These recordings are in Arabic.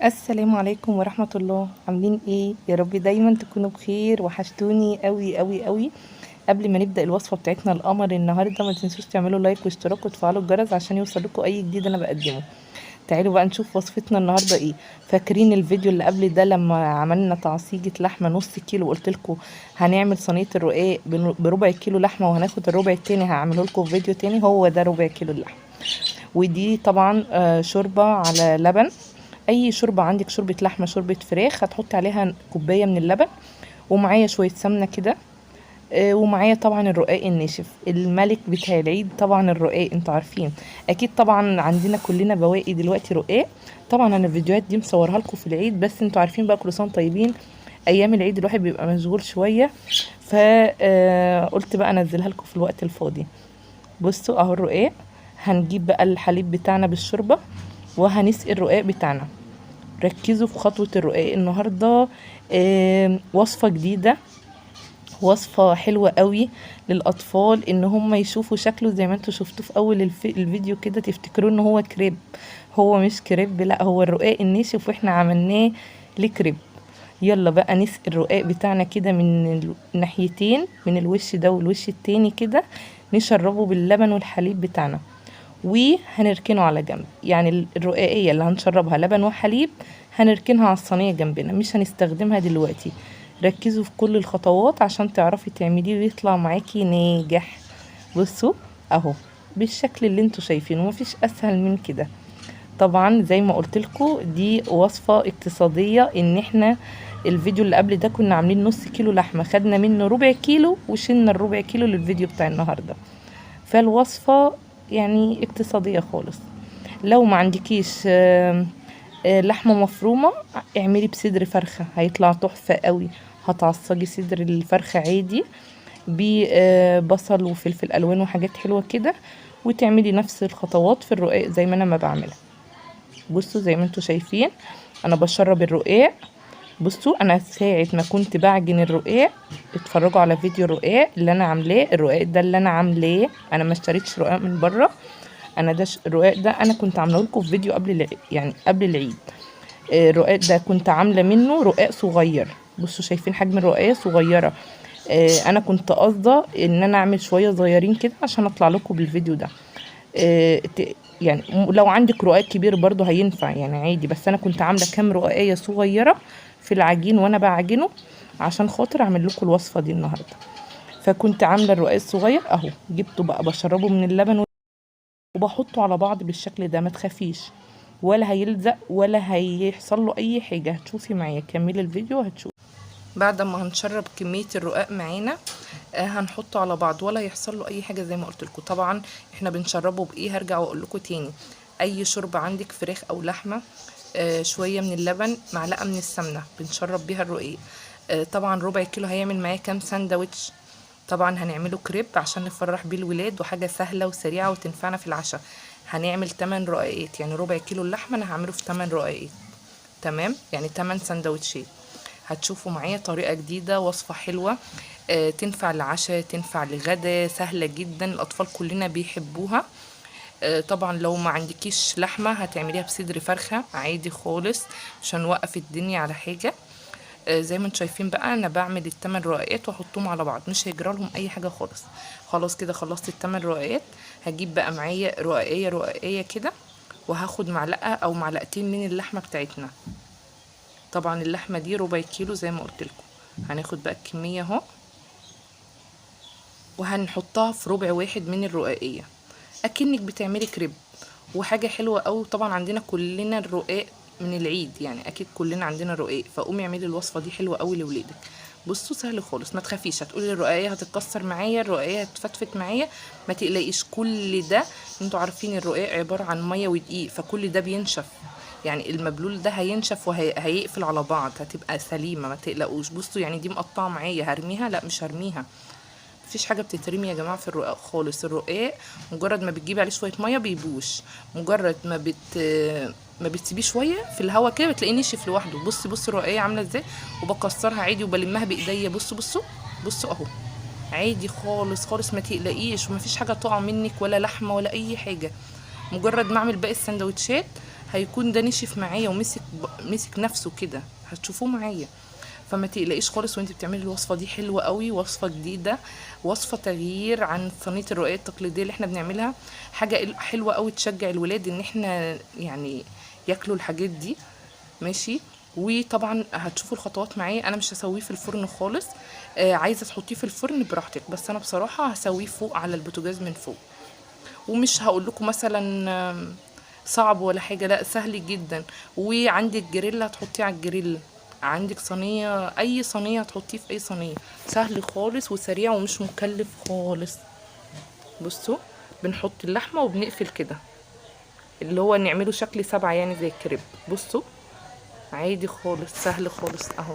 السلام عليكم ورحمة الله. عاملين ايه؟ يا رب دايما تكونوا بخير. وحشتوني قوي قوي قوي. قبل ما نبدأ الوصفة بتاعتنا القمر النهاردة، ما تنسوش تعملوا لايك واشتراك وتفعلوا الجرس عشان يوصلكوا اي جديد انا بقدمه. تعالوا بقى نشوف وصفتنا النهاردة ايه. فاكرين الفيديو اللي قبل ده لما عملنا تعصيجة لحمة نص كيلو؟ قلت لكم هنعمل صينية الرقاق بربع كيلو لحمة، وهناخد الربع التاني هعمله لكم في فيديو تاني. هو ده ربع كيلو اللحمة. ودي طبعا شوربة على لبن. اي شوربه عندك، شوربه لحمه، شوربه فراخ، هتحطي عليها كوبايه من اللبن، ومعايا شويه سمنه كده. ومعايا طبعا الرقاق الناشف الملك بتاع العيد. طبعا الرقاق انتوا عارفين اكيد، طبعا عندنا كلنا بواقي دلوقتي رقاق. طبعا انا الفيديوهات دي مصورها لكم في العيد، بس انتوا عارفين بقى كل سنه طيبين. ايام العيد الواحد بيبقى مشغول شويه، فقلت بقى انزلها لكم في الوقت الفاضي. بصوا اهو الرقاق. هنجيب بقى الحليب بتاعنا بالشوربه، وهنسقي الرقاق بتاعنا. ركزوا في خطوة الرقاق النهاردة. وصفة جديدة، وصفة حلوة قوي للأطفال، ان هم يشوفوا شكله زي ما انتوا شفتوه في اول الفيديو كده، تفتكروا ان هو كريب. هو مش كريب، لا، هو الرقاق الناشف واحنا عملناه لكريب. يلا بقى نسقي الرقاق بتاعنا كده من الناحيتين، من الوش ده والوش التاني كده، نشربه باللبن والحليب بتاعنا، وهنركنه على جنب. يعني الرقاقية اللي هنشربها لبن وحليب هنركنها على الصينية جنبنا، مش هنستخدمها دلوقتي. ركزوا في كل الخطوات عشان تعرفي تعمليه ويطلع معاكي ناجح. بصوا اهو بالشكل اللي انتوا شايفينه، مفيش اسهل من كده. طبعا زي ما قلت لكم دي وصفة اقتصادية. ان احنا الفيديو اللي قبل ده كنا عاملين نص كيلو لحمة، خدنا منه ربع كيلو وشلنا الربع كيلو للفيديو بتاع النهاردة. فالوصفة يعني اقتصادية خالص. لو ما عندكيش لحمة مفرومة، اعملي بصدر فرخة هيطلع تحفة قوي. هتعصجي صدر الفرخة عادي ببصل وفلفل الوان وحاجات حلوة كده، وتعملي نفس الخطوات في الرقاق زي ما انا ما بعملها. بصوا زي ما انتوا شايفين انا بشرب الرقاق. بصوا انا ساعة ما كنت بعجن الرقاق، اتفرجوا على فيديو الرقاق اللي انا عاملاه. الرقاق ده اللي انا عاملاه، انا ما اشتريتش رقاق من بره. انا ده الرقاق ده انا كنت عامله لكم في فيديو قبل العيد، يعني قبل العيد. الرقاق ده كنت عامله منه رقاق صغير. بصوا شايفين حجم الرقاقه صغيره. انا كنت قاصده ان انا اعمل شويه صغيرين كده عشان اطلع لكم بالفيديو ده. يعني لو عندك رقاق كبير برضو هينفع يعني عادي، بس انا كنت عامله كام رقاقيه صغيره في العجين وانا بعجنه عشان خاطر اعمل لكم الوصفه دي النهارده. فكنت عامله الرقاق الصغير اهو، جبته بقى بشربه من اللبن وبحطه على بعض بالشكل ده. ما تخافيش، ولا هيلزق ولا هيحصل له اي حاجه. هتشوفي معايا، كملي الفيديو هتشوفي. بعد ما هنشرب كميه الرقاق معانا هنحطه على بعض ولا يحصل له اي حاجه. زي ما قلت لكم طبعا احنا بنشربه بايه، هرجع واقول لكم تاني. اي شوربه عندك، فراخ او لحمه، شويه من اللبن، معلقه من السمنه، بنشرب بيها الرقاق. طبعا ربع كيلو هيعمل معايا كام ساندوتش. طبعا هنعمله كريب عشان نفرح بيه الولاد، وحاجه سهله وسريعه وتنفعنا في العشاء. هنعمل 8 رقاقات، يعني ربع كيلو اللحمه انا هعمله في 8 رقاقات. تمام، يعني 8 سندوتشات. هتشوفوا معايا طريقه جديده، وصفه حلوه. تنفع للعشاء، تنفع لغدا، سهله جدا، الاطفال كلنا بيحبوها. طبعا لو ما عندكيش لحمه هتعمليها بصدر فرخه عادي خالص، مش هنوقف الدنيا على حاجه. زي ما انتم شايفين بقى انا بعمل التمن رقاقات واحطهم على بعض، مش هيجرى لهم اي حاجه خالص. خلاص كده خلصت التمن رقاقات. هجيب بقى معايا رقاقيه رقاقيه كده، وهاخد معلقه او معلقتين من اللحمه بتاعتنا. طبعا اللحمه دي ربع كيلو زي ما قلت لكم. هناخد بقى الكميه اهو، وهنحطها في ربع واحد من الرقاقيه، اكنك بتعملي كريب. وحاجه حلوه قوي، طبعا عندنا كلنا الرقاق من العيد، يعني اكيد كلنا عندنا رقاق، فقومي اعملي الوصفه دي حلوه قوي لاولادك. بصوا سهل خالص، ما تخافيش. هتقولي الرقاقيه هتتكسر معايا، الرقاقيه هتفتفت معايا، ما تقلقيش. كل ده انتوا عارفين الرقاق عباره عن ميه ودقيق، فكل ده بينشف. يعني المبلول ده هينشف وهيقفل على بعض، هتبقى سليمه، ما تقلقوش. بصوا يعني دي مقطعه معايا، هرميها؟ لا مش هرميها. مفيش حاجه بتترمي يا جماعه في الرقاق خالص. الرقاق مجرد ما بتجيبي عليه شويه ميه بيبوش، مجرد ما بتسيبيه شويه في الهواء كده بتلاقيه نشف لوحده. بصي الرقاقيه عامله ازاي، وبكسرها عادي وبلمها بايديا. بصوا اهو، عادي خالص خالص، ما تقلقيش. ومفيش حاجه تقع منك ولا لحمه ولا اي حاجه. مجرد ما اعمل باقي السندوتشات هيكون ده نشف معايا مسك نفسه كده، هتشوفوه معايا. فما تقلقيش خالص وانت بتعملي الوصفه دي، حلوه قوي، وصفه جديده، وصفه تغيير عن صينيه الرقاق التقليديه اللي احنا بنعملها. حاجه حلوه قوي تشجع الولاد ان احنا يعني ياكلوا الحاجات دي. ماشي. وطبعا هتشوفوا الخطوات معايا. انا مش هسويه في الفرن خالص. عايزه تحطيه في الفرن براحتك، بس انا بصراحه هسويه فوق على البوتاجاز من فوق. ومش هقول لكم مثلا صعب ولا حاجه، لا سهل جدا. وعندك جريل هتحطيه على الجريل، عندك صينيه، اي صينيه هتحطيه في اي صينيه، سهل خالص وسريع ومش مكلف خالص. بصوا، بنحط اللحمه وبنقفل كده، اللي هو نعمله شكل 7 يعني زي الكريب. بصوا عادي خالص، سهل خالص اهو.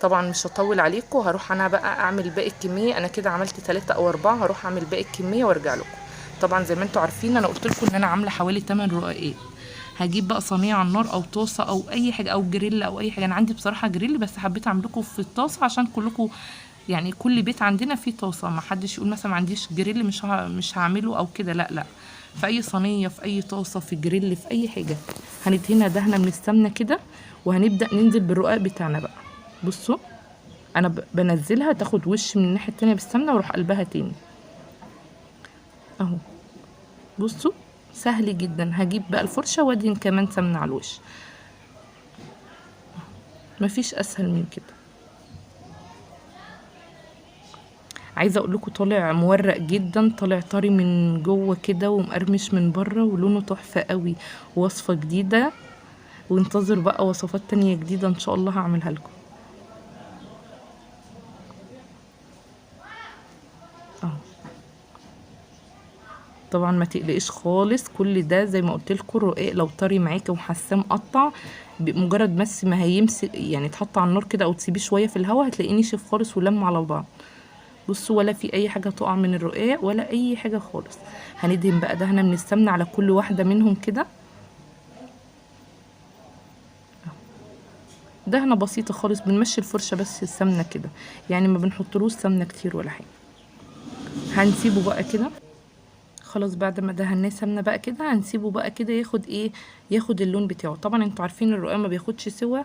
طبعا مش هطول عليكم، هروح انا بقى اعمل باقي الكميه. انا كده عملت 3 أو 4، هروح اعمل باقي الكميه وارجع لكم. طبعا زي ما انتم عارفين انا قلت لكم ان انا عامله حوالي 8 رقاقات. هجيب بقى صينيه على النار او طاسه او اي حاجه او جريل او اي حاجه. انا عندي بصراحه جريل، بس حبيت اعمل لكم في الطاسه عشان كلكم يعني كل بيت عندنا فيه طاسه، ما حدش يقول مثلا ما عنديش جريل مش هعمله او كده، لا لا. في اي صينيه، في اي طاسه، في جريل، في اي حاجه. هندهنها دهنه من السمنه كده، وهنبدا ننزل بالرقاق بتاعنا بقى. بصوا انا بنزلها تاخد وش من الناحيه التانية بالسمنه واروح قلبها تاني اهو. بصوا سهل جدا. هجيب بقى الفرشه وادهن كمان سمنه على الوش، مفيش اسهل من كده. عايزه اقول لكم طالع مورق جدا، طالع طري من جوه كده ومقرمش من بره ولونه تحفه قوي. وصفه جديده، وانتظر بقى وصفات تانية جديده ان شاء الله هعملها لكم اهو. طبعا ما تقلقيش خالص، كل ده زي ما قلت لكم الرقاق لو طري معاكي وحاساه مقطع، بمجرد بس ما هيمسك يعني تحط على النار كده او تسيبيه شويه في الهواء هتلاقيه نشف خالص ولم على بعض. بصوا ولا في اي حاجه تقع من الرقاق ولا اي حاجه خالص. هندهن بقى دهنه من السمنه على كل واحده منهم كده، دهنه بسيطه خالص. بنمشي الفرشه بس السمنه كده، يعني ما بنحطلوش سمنه كتير ولا حاجه. هنسيبه بقى كده خلاص. بعد ما دهناه سمنه بقى كده هنسيبه بقى كده ياخد ايه، ياخد اللون بتاعه. طبعا انتوا عارفين الرقاق ما بياخدش سوا،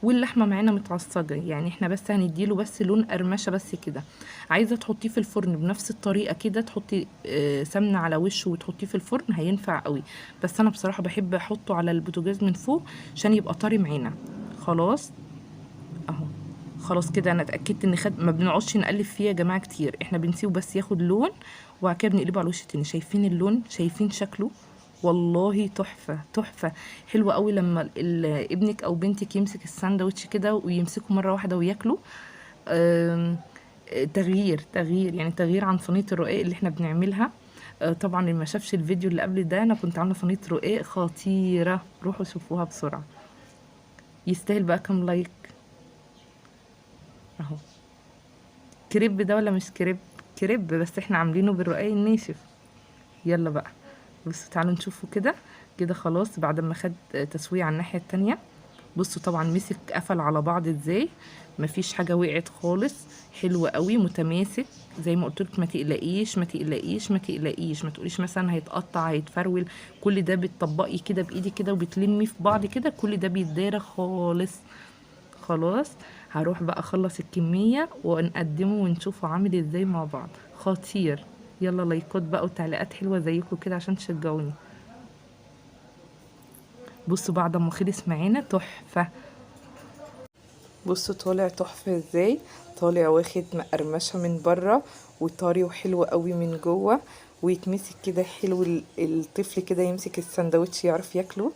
واللحمه معانا متعصجه، يعني احنا بس هنديله بس لون قرمشه بس كده. عايزه تحطيه في الفرن بنفس الطريقه كده، تحطي سمنه على وشه وتحطيه في الفرن هينفع قوي. بس انا بصراحه بحب احطه على البوتاجاز من فوق عشان يبقى طري معانا. خلاص اهو. خلاص كده انا اتاكدت ان ما بنقعدش نقلب فيه يا جماعه كتير، احنا بنسيبه بس ياخد لون وبعد كده بنقلبه على الوش تاني. شايفين اللون؟ شايفين شكله؟ والله تحفه تحفه. حلوه قوي لما ابنك او بنتك يمسك الساندوتش كده ويمسكه مره واحده وياكله. تغيير يعني تغيير عن صينيه الرقاق اللي احنا بنعملها. طبعا اللي ما شافش الفيديو اللي قبل ده انا كنت عامله صينيه رقاق خطيره، روحوا شوفوها بسرعه. يستاهل بقى كام لايك اهو. كريب ده ولا مش كريب؟ كريب، بس احنا عاملينه بالرقاق الناشف. يلا بقى بصوا تعالوا نشوفه كده. كده خلاص بعد ما خد تسوية على الناحية التانية. بصوا طبعا مسك قفل على بعض ازاي، مفيش حاجة وقعت خالص. حلو قوي متماسك. زي ما قلت لك ما تقلقيش ما تقلقيش ما تقلقيش، ما تقوليش مثلا هيتقطع هيتفرول. كل ده بتطبقي كده بايدك كده وبتلمي في بعض كده، كل ده بيتدارى خالص. خلاص هروح بقى اخلص الكمية ونقدمه ونشوفه عامل ازاي مع بعض. خطير. يلا لايكات بقى وتعليقات حلوة زيكم كده عشان تشجعوني. بصوا بعد ما خلص معانا تحفة. بصوا طالع تحفة ازاي، طالع واخد مقرمشة من بره وطري وحلو قوي من جوه، ويتمسك كده حلو. الطفل كده يمسك السندوتش يعرف ياكله.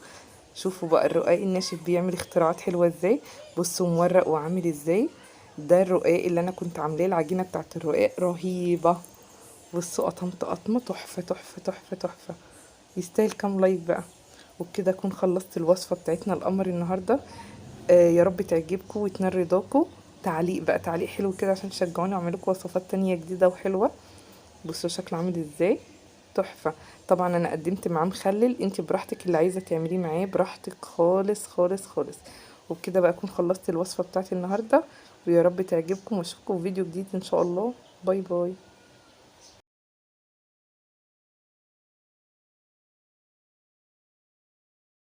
شوفوا بقى الرقاق الناشف بيعمل اختراعات حلوة ازاي. بصوا مورق وعامل ازاي. ده الرقاق اللي انا كنت عاملاه، العجينة بتاعت الرقاق رهيبة. بصوا قطمت قطمة تحفة تحفة تحفة تحفة. يستاهل كام لايك بقى. وبكده اكون خلصت الوصفة بتاعتنا القمر النهاردة. يا رب تعجبكم وتنال رضاكم. تعليق بقى، تعليق حلو كده عشان تشجعوني اعمل لكم وصفات تانية جديدة وحلوة. بصوا شكله عامل ازاي، تحفة. طبعا انا قدمت معاه مخلل، انت براحتك اللي عايزة تعمليه معاه براحتك خالص خالص خالص. وبكده بقى اكون خلصت الوصفة بتاعتي النهاردة، ويا رب تعجبكم واشوفكم في فيديو جديد ان شاء الله. باي باي.